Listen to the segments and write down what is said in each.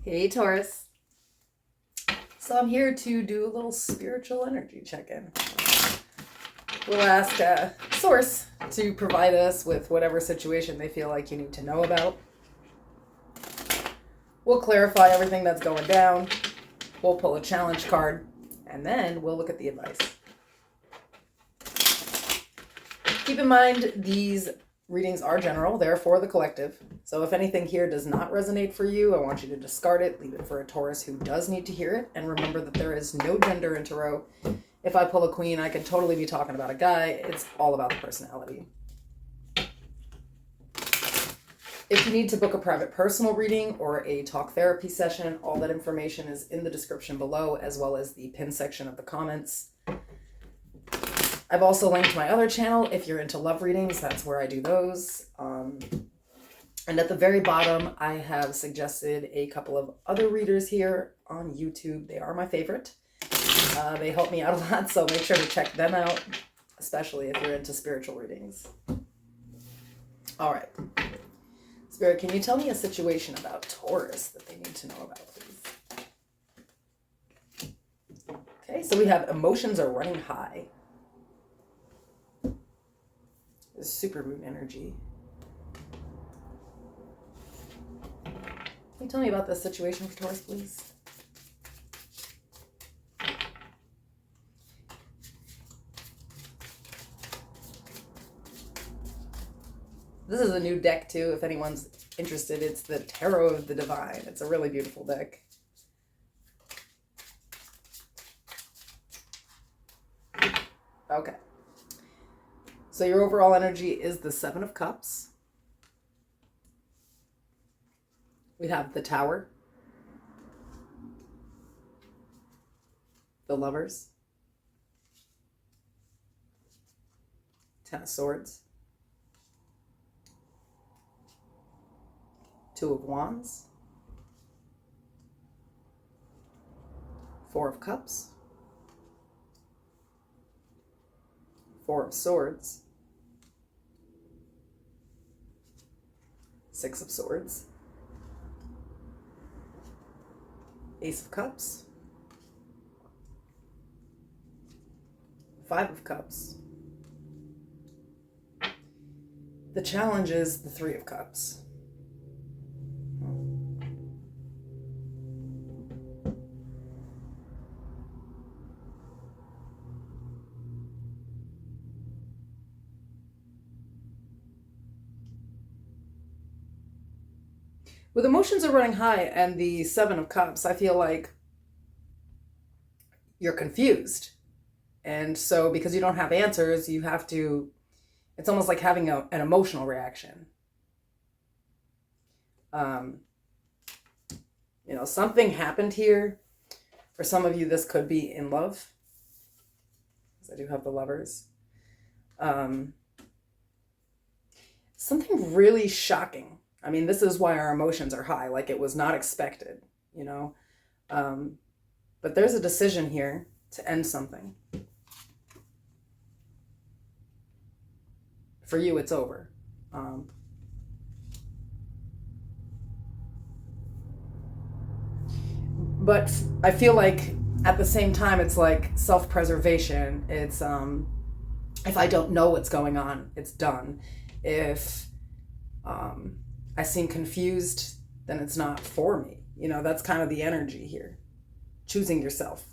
Hey Taurus. So I'm here to do a little spiritual energy check-in. We'll ask Source to provide us with whatever situation they feel like you need to know about. We'll clarify everything that's going down. We'll pull a challenge card, and then we'll look at the advice. Keep in mind, these readings are general, they're for the collective. So if anything here does not resonate for you, I want you to discard it, leave it for a Taurus who does need to hear it, and remember that there is no gender in tarot. If I pull a queen, I could totally be talking about a guy. It's all about the personality. If you need to book a private personal reading or a talk therapy session, all that information is in the description below, as well as the pin section of the comments. I've also linked my other channel. If you're into love readings, that's where I do those. And at the very bottom, I have suggested a couple of other readers here on YouTube. They are my favorite. They help me out a lot, so make sure to check them out, especially if you're into spiritual readings. All right. Spirit, can you tell me a situation about Taurus that they need to know about, please? Okay, so we have emotions are running high. Supermoon energy. Can you tell me about this situation for Taurus, please? This is a new deck too, if anyone's interested. It's the Tarot of the Divine. It's a really beautiful deck. Okay. So your overall energy is the Seven of Cups. We have the Tower, the Lovers, Ten of Swords, Two of Wands, Four of Cups, Four of Swords, Six of Swords, Ace of Cups, Five of Cups. The challenge is the Three of Cups. With emotions are running high and the Seven of Cups, I feel like you're confused. And so because you don't have answers, you have to, it's almost like having an emotional reaction. Something happened here. For some of you, this could be in love. Because I do have the Lovers. Something really shocking. I mean, this is why our emotions are high, like it was not expected, But there's a decision here to end something. For you, it's over. But I feel like at the same time, it's like self-preservation. It's, if I don't know what's going on, it's done. If, I seem confused, then it's not for me. That's kind of the energy here. Choosing yourself.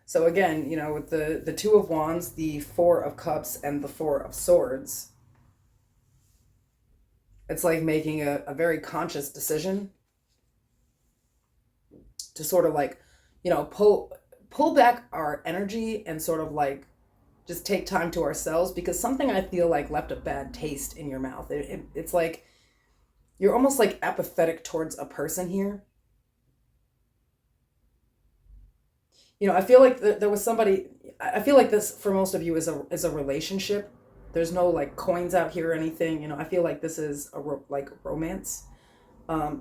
So again, with the Two of Wands, the Four of Cups, and the Four of Swords, it's like making a very conscious decision to sort of like, pull back our energy and sort of like just take time to ourselves, because something I feel like left a bad taste in your mouth. It's like you're almost like apathetic towards a person here. I feel like there was somebody, I feel like this for most of you is a relationship. There's no like coins out here or anything. I feel like this is like romance. I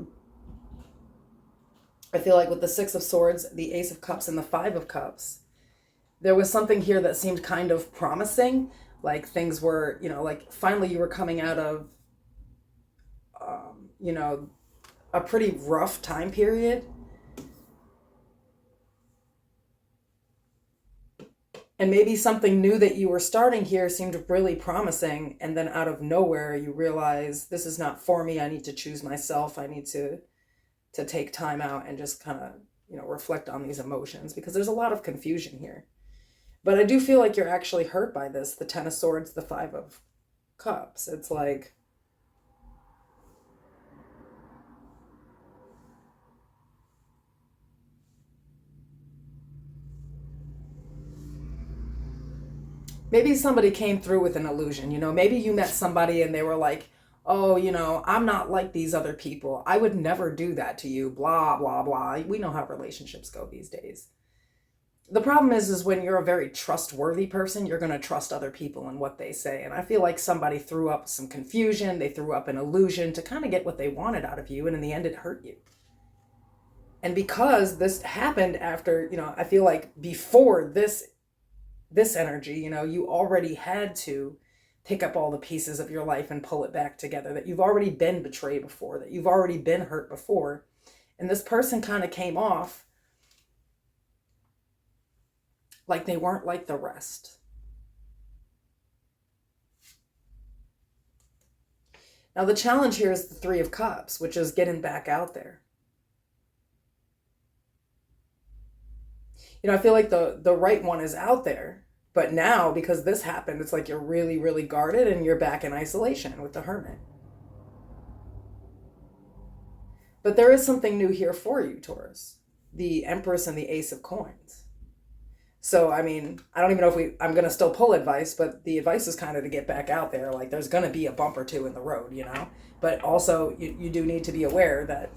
feel like with the Six of Swords, the Ace of Cups, and the Five of Cups, there was something here that seemed kind of promising, Like things were, like finally you were coming out of, you know, a pretty rough time period. And maybe something new that you were starting here seemed really promising. And then out of nowhere, you realize this is not for me. I need to choose myself. I need to take time out and just kind of, reflect on these emotions, because there's a lot of confusion here. But I do feel like you're actually hurt by this. The Ten of Swords, the Five of Cups. It's like, maybe somebody came through with an illusion. Maybe you met somebody and they were like, oh, I'm not like these other people. I would never do that to you, blah, blah, blah. We know how relationships go these days. The problem is when you're a very trustworthy person, you're going to trust other people and what they say. And I feel like somebody threw up some confusion. They threw up an illusion to kind of get what they wanted out of you. And in the end, it hurt you. And because this happened after, I feel like before this energy, you already had to pick up all the pieces of your life and pull it back together, that you've already been betrayed before, that you've already been hurt before. And this person kind of came off like they weren't like the rest. Now the challenge here is the Three of Cups, which is getting back out there. I feel like the right one is out there, but now because this happened, it's like you're really, really guarded and you're back in isolation with the Hermit. But there is something new here for you, Taurus. The Empress and the Ace of Coins. So, I mean, I don't even know if I'm going to still pull advice, but the advice is kind of to get back out there. Like, there's going to be a bump or two in the road, But also, you do need to be aware that,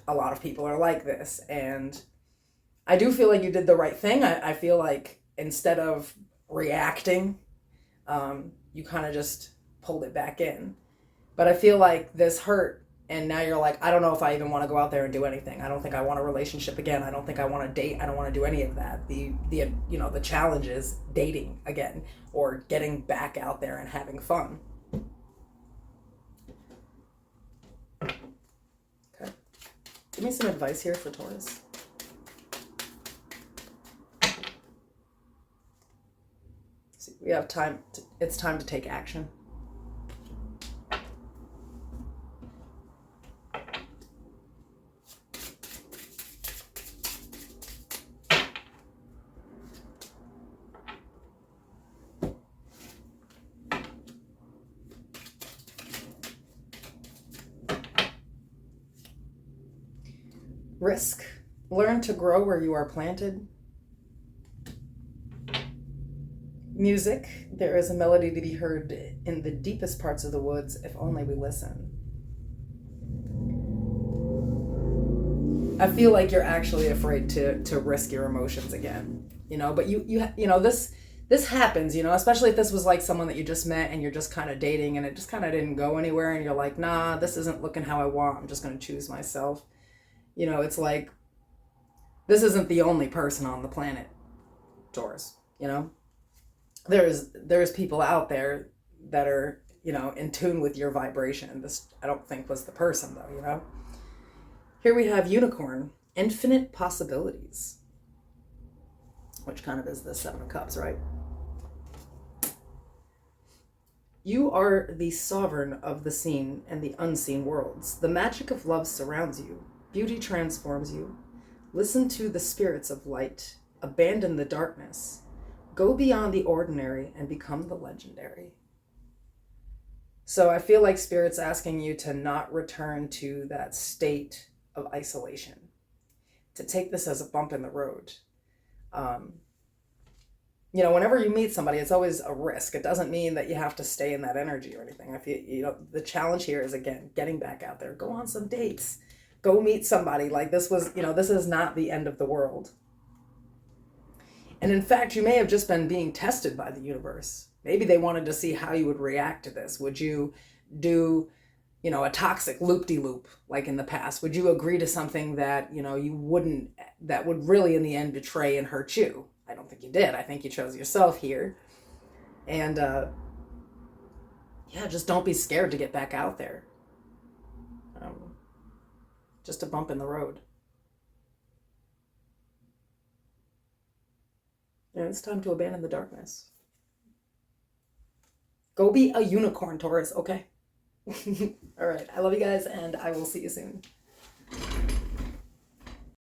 a lot of people are like this. And I do feel like you did the right thing. I feel like instead of reacting, you kind of just pulled it back in. But I feel like this hurt. And now you're like, I don't know if I even want to go out there and do anything. I don't think I want a relationship again. I don't think I want to date. I don't want to do any of that. The challenge is dating again or getting back out there and having fun. Okay. Give me some advice here for Taurus. See, we have time. It's time to take action. Risk. Learn to grow where you are planted. Music. There is a melody to be heard in the deepest parts of the woods if only we listen. I feel like you're actually afraid to risk your emotions again, but this happens, especially if this was like someone that you just met and you're just kind of dating and it just kind of didn't go anywhere and you're like, nah, this isn't looking how I want. I'm just going to choose myself. It's like, this isn't the only person on the planet, Taurus, There's people out there that are, in tune with your vibration. This, I don't think, was the person, though, Here we have Unicorn, infinite possibilities, which kind of is the Seven of Cups, right? You are the sovereign of the seen and the unseen worlds. The magic of love surrounds you. Beauty transforms you. Listen to the spirits of light. Abandon the darkness. Go beyond the ordinary and become the legendary. So I feel like Spirit's asking you to not return to that state of isolation, to take this as a bump in the road. Whenever you meet somebody, it's always a risk. It doesn't mean that you have to stay in that energy or anything. I feel, the challenge here is, again, getting back out there. Go on some dates. Go meet somebody. Like this was, this is not the end of the world. And in fact, you may have just been being tested by the universe. Maybe they wanted to see how you would react to this. Would you do, a toxic loop-de-loop like in the past? Would you agree to something that, you wouldn't, that would really in the end betray and hurt you? I don't think you did. I think you chose yourself here. And yeah, just don't be scared to get back out there. Just a bump in the road. And it's time to abandon the darkness. Go be a unicorn, Taurus, okay? All right. I love you guys, and I will see you soon.